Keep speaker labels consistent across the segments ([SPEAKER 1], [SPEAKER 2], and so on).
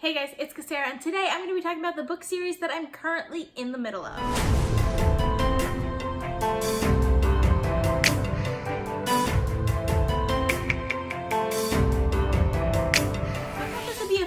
[SPEAKER 1] Hey guys, it's Cassera, and today I'm going to be talking about the book series that I'm currently in the middle of.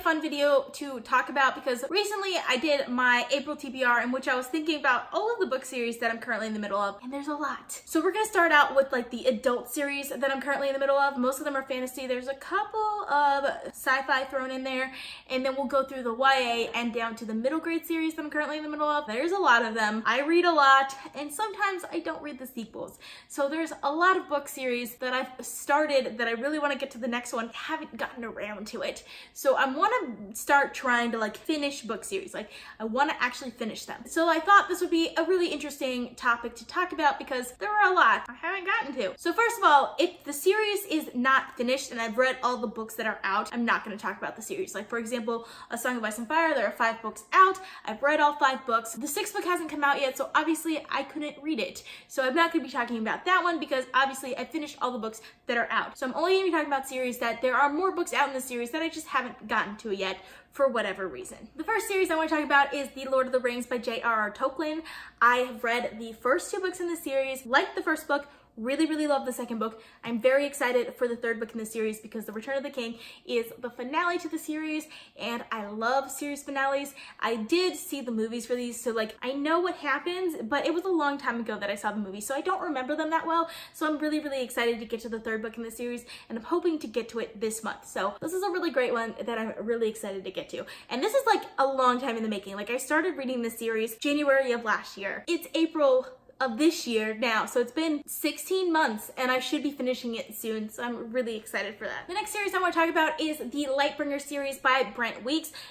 [SPEAKER 1] Fun video to talk about because recently I did my April TBR in which I was thinking about all of the book series that I'm currently in the middle of, and there's a lot. So we're gonna start out with like the adult series that I'm currently in the middle of. Most of them are fantasy. There's a couple of sci-fi thrown in there, and then we'll go through the YA and down to the middle grade series that I'm currently in the middle of. There's a lot of them. I read a lot, and sometimes I don't read the sequels. So there's a lot of book series that I've started that I really want to get to the next one. I haven't gotten around to it. So I want to start trying to like finish book series. Like I want to actually finish them. So I thought this would be a really interesting topic to talk about because there are a lot I haven't gotten to. So first of all, if the series is not finished and I've read all the books that are out, I'm not going to talk about the series. Like for example, A Song of Ice and Fire, there are 5 books out. I've read all 5 books. The 6th book hasn't come out yet, so obviously I couldn't read it. So I'm not going to be talking about that one because obviously I finished all the books that are out. So I'm only going to be talking about series that there are more books out in the series that I just haven't gotten to yet for whatever reason. The first series I want to talk about is The Lord of the Rings by J.R.R. Tolkien. I have read the first 2 books in the series, liked the first book, really love the second book. I'm very excited for the 3rd book in the series because The Return of the King is the finale to the series, and I love series finales. I did see the movies for these, so like I know what happens, but it was a long time ago that I saw the movies, so I don't remember them that well. So I'm really excited to get to the 3rd book in the series, and I'm hoping to get to it this month. So this is a really great one that I'm really excited to get to. And this is like a long time in the making. Like I started reading this series January of last year. It's April of this year now, so it's been 16 months and I should be finishing it soon, so I'm really excited for that. The next series I want to talk about is the Lightbringer series by Brent.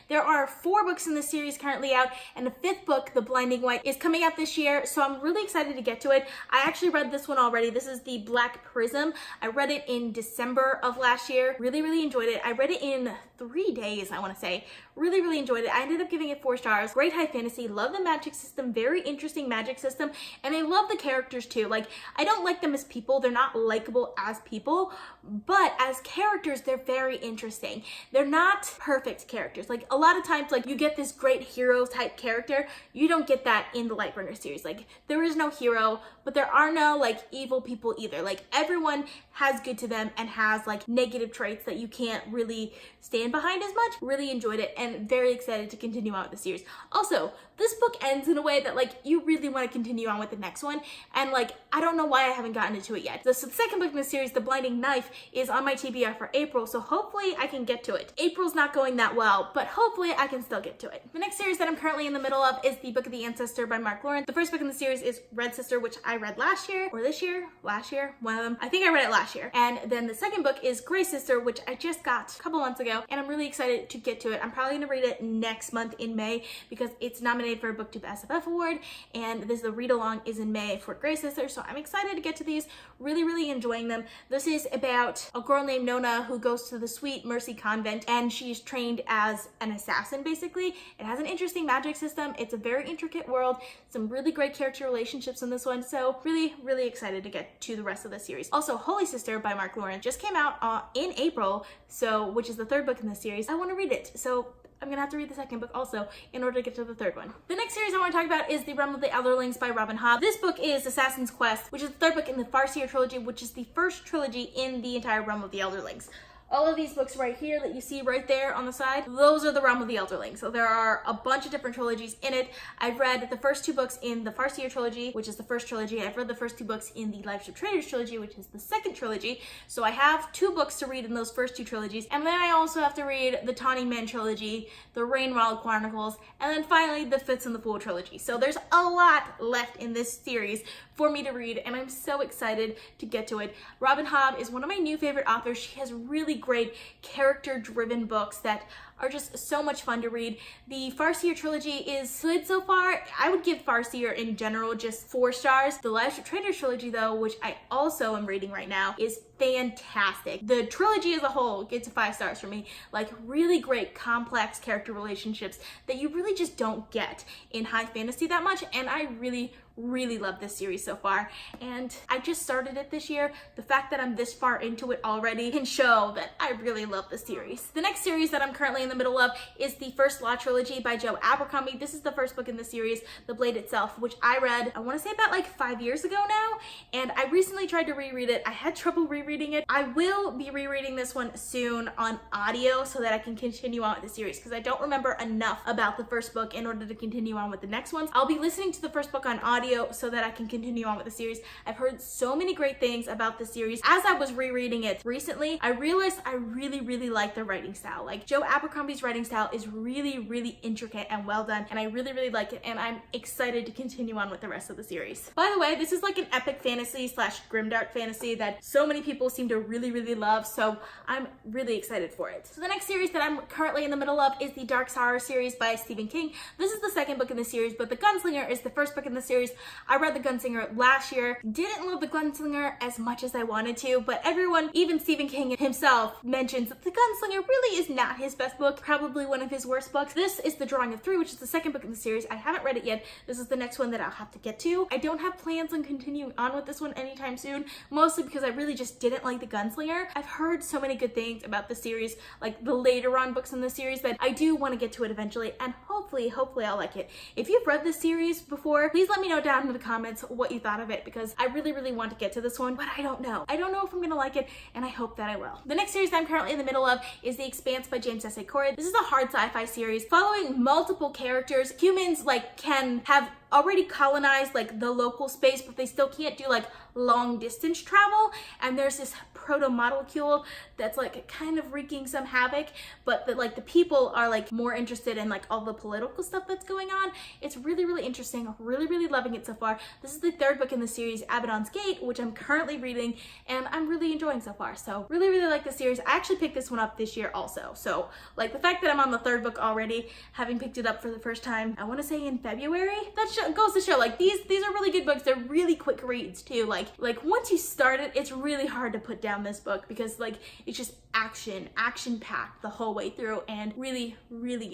[SPEAKER 1] There are 4 books in the series currently out, and the 5th book, The Blinding White, is coming out this year, so I'm really excited to get to it. I actually read this one already. This is The Black Prism. I read it in December of last year. Really enjoyed it. I read it in 3 days, I want to say. Really enjoyed it. I ended up giving it 4 stars. Great high fantasy. Love the magic system. Very interesting magic system, and I love the characters too. Like I don't like them as people. They're not likable as people, but as characters they're very interesting. They're not perfect characters. Like a lot of times like you get this great hero type character. You don't get that in the Lightbringer series. Like there is no hero, but there are no like evil people either. Like everyone has good to them and has like negative traits that you can't really stand behind as much. Really enjoyed it and very excited to continue on with the series. Also, this book ends in a way that like you really want to continue on with the next one, and like I don't know why I haven't gotten into it yet. So the 2nd book in the series, The Blinding Knife, is on my TBR for April, so hopefully I can get to it. April's not going that well, but hopefully I can still get to it. The next series that I'm currently in the middle of is the Book of the Ancestor by Mark Lawrence. The 1st book in the series is Red Sister, which I read last year, or this year? Last year? One of them. I think I read it last year. And then the 2nd book is Gray Sister, which I just got a couple months ago, and I'm really excited to get to it. I'm probably gonna read it next month in May because it's nominated for a BookTube SFF award, and the read along is in May for Gray Sister, so I'm excited to get to these. Really enjoying them. This is about a girl named Nona who goes to the Sweet Mercy Convent, and she's trained as an assassin basically. It has an interesting magic system. It's a very intricate world. Some really great character relationships in this one, so really excited to get to the rest of the series. Also, Holy Sister by Mark Lawrence just came out in April, so which is the 3rd book in the series. I want to read it, so I'm gonna have to read the 2nd book also in order to get to the 3rd one. The next series I want to talk about is The Realm of the Elderlings by Hobb. This book is Assassin's Quest, which is the 3rd book in the Farseer trilogy, which is the 1st trilogy in the entire Realm of the Elderlings. All of these books right here that you see right there on the side, those are the Realm of the Elderlings. So there are a bunch of different trilogies in it. I've read the first 2 books in the Farseer trilogy, which is the 1st trilogy. I've read the first 2 books in the Lifeship Traders trilogy, which is the 2nd trilogy. So I have 2 books to read in those first 2 trilogies. And then I also have to read the Tawny Men trilogy, the Rainwild Chronicles, and then finally the Fitz and the Fool trilogy. So there's a lot left in this series for me to read, and I'm so excited to get to it. Hobb is one of my new favorite authors. She has really great character-driven books that are just so much fun to read. The Farseer trilogy is good so far. I would give Farseer in general just 4 stars. The Lifeship Traders trilogy though, which I also am reading right now, is fantastic. The trilogy as a whole gets 5 stars for me. Like really great complex character relationships that you really just don't get in high fantasy that much, and I really love this series so far, and I just started it this year. The fact that I'm this far into it already can show that I really love the series. The next series that I'm currently in the middle of is the first Law Trilogy by Abercrombie. This is the first book in the series, The Blade Itself, which I read, I want to say about like 5 years ago now, and I recently tried to reread it. I had trouble rereading it. I will be rereading this one soon on audio so that I can continue on with the series, because I don't remember enough about the first book in order to continue on with the next ones. I'll be listening to the first book on audio so that I can continue on with the series. I've heard so many great things about the series. As I was rereading it recently, I realized I really like the writing style. Like, Abercrombie's writing style is really intricate and well done, and I really like it, and I'm excited to continue on with the rest of the series. By the way, this is like an epic fantasy slash grimdark fantasy that so many people seem to really love, so I'm really excited for it. So the next series that I'm currently in the middle of is the Dark Sorrow series by Stephen King. This is the second book in the series, but The Gunslinger is the first book in the series. I read The Gunslinger last year. Didn't love The Gunslinger as much as I wanted to, but everyone, even Stephen King himself, mentions that The Gunslinger really is not his best book, probably one of his worst books. This is The Drawing of Three, which is the second book in the series. I haven't read it yet. This is the next one that I'll have to get to. I don't have plans on continuing on with this one anytime soon, mostly because I really just didn't like The Gunslinger. I've heard so many good things about the series, like the later on books in the series, that I do want to get to it eventually, and hopefully I'll like it. If you've read this series before, please let me know down in the comments what you thought of it, because I really want to get to this one, but I don't know. I don't know if I'm gonna like it, and I hope that I will. The next series that I'm currently in the middle of is The Expanse by James S. A. Corey. This is a hard sci-fi series following multiple characters. Humans like can have already colonized like the local space, but they still can't do like long distance travel, and there's this proto-molecule that's like kind of wreaking some havoc, but the people are like more interested in like all the political stuff that's going on. It's really interesting. Really loving it so far. This is the third book in the series, Abaddon's Gate, which I'm currently reading, and I'm really enjoying so far. So really like the series. I actually picked this one up this year also, so like the fact that I'm on the third book already, having picked it up for the first time, I want to say in February, that goes to show like these are really good books. They're really quick reads too. Like once you start it, it's really hard to put down this book, because like it's just action packed the whole way through, and really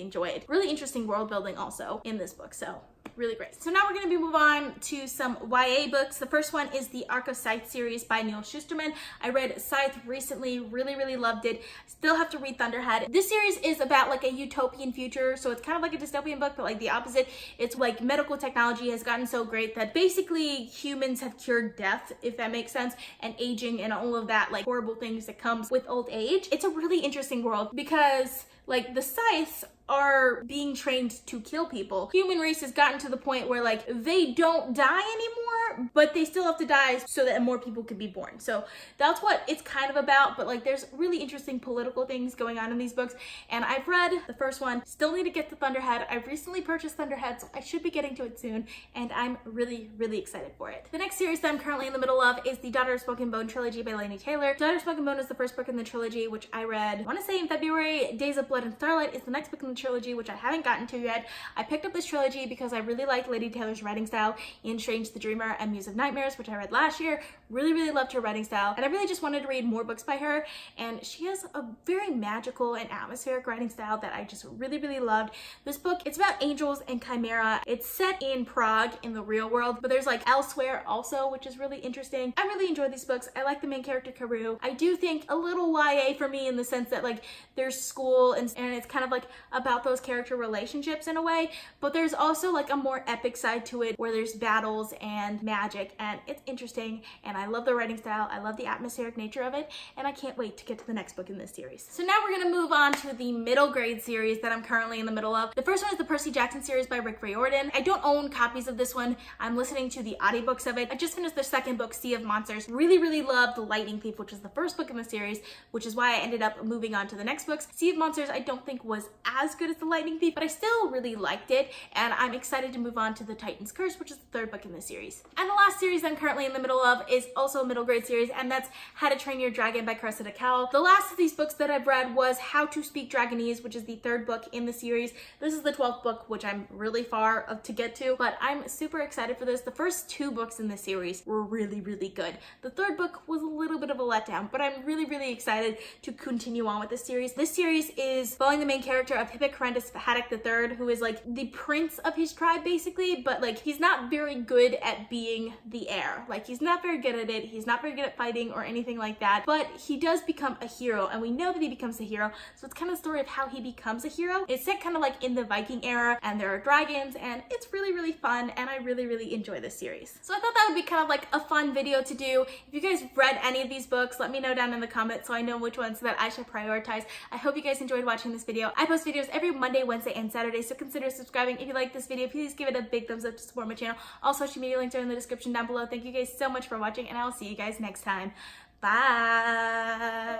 [SPEAKER 1] enjoy it. Really interesting world building also in this book, so really great. So now we're going to move on to some YA books. The first one is the Arc of Scythe series by Neal Shusterman. I read Scythe recently, really loved it. Still have to read Thunderhead. This series is about like a utopian future, so it's kind of like a dystopian book, but like the opposite. It's like medical technology has gotten so great that basically humans have cured death, if that makes sense, and aging and all of that like horrible things that comes with old age. It's a really interesting world, because like the Scythes are being trained to kill people. Human race has gotten to the point where like they don't die anymore, but they still have to die so that more people could be born. So that's what it's kind of about, but like there's really interesting political things going on in these books, and I've read the first one. Still need to get to Thunderhead. I've recently purchased Thunderhead, so I should be getting to it soon, and I'm really excited for it. The next series that I'm currently in the middle of is the Daughter of Smoke and Bone trilogy by Laini Taylor. Daughter of Smoke and Bone is the first book in the trilogy, which I read, I want to say in February. Days of Blood and Starlight is the next book in the trilogy, which I haven't gotten to yet. I picked up this trilogy because I really like Laini Taylor's writing style in Strange the Dreamer and Muse of Nightmares, which I read last year. Really loved her writing style, and I really just wanted to read more books by her, and she has a very magical and atmospheric writing style that I just really loved. This book, it's about angels and chimera. It's set in Prague in the real world, but there's like elsewhere also, which is really interesting. I really enjoy these books. I like the main character Karu. I do think a little YA for me in the sense that like there's school and it's kind of like about those character relationships in a way, but there's also like a more epic side to it where there's battles and magic, and it's interesting, and I love the writing style. I love the atmospheric nature of it, and I can't wait to get to the next book in this series. So now we're gonna move on to the middle grade series that I'm currently in the middle of. The first one is the Percy Jackson series by Riordan. I don't own copies of this one. I'm listening to the audiobooks of it. I just finished the second book, Sea of Monsters. Really loved The Lightning Thief, which is the first book in the series, which is why I ended up moving on to the next books. Sea of Monsters I don't think was as good as The Lightning Thief, but I still really liked it, and I'm excited to move on to The Titan's Curse, which is the third book in the series. And the last series I'm currently in the middle of is also a middle grade series, and that's How to Train Your Dragon by Cressida Cowell. The last of these books that I've read was How to Speak Dragonese, which is the third book in the series. This is the 12th book, which I'm really far to get to, but I'm super excited for this. The first two books in the series were really good. The third book was a little bit of a letdown, but I'm really excited to continue on with this series. This series is following the main character of Haddock III, who is like the prince of his tribe basically, but like he's not very good at being the heir. Like he's not very good at it. He's not very good at fighting or anything like that, but he does become a hero, and we know that he becomes a hero. So it's kind of the story of how he becomes a hero. It's set kind of like in the Viking era, and there are dragons, and it's really, really fun, and I really, really enjoy this series. So I thought that would be kind of like a fun video to do. If you guys read any of these books, let me know down in the comments so I know which ones that I should prioritize. I hope you guys enjoyed watching this video. I post videos every Monday, Wednesday, and Saturday, so consider subscribing. If you like this video, please give it a big thumbs up to support my channel. All social media links are in the description down below. Thank you guys so much for watching, and I will see you guys next time. Bye!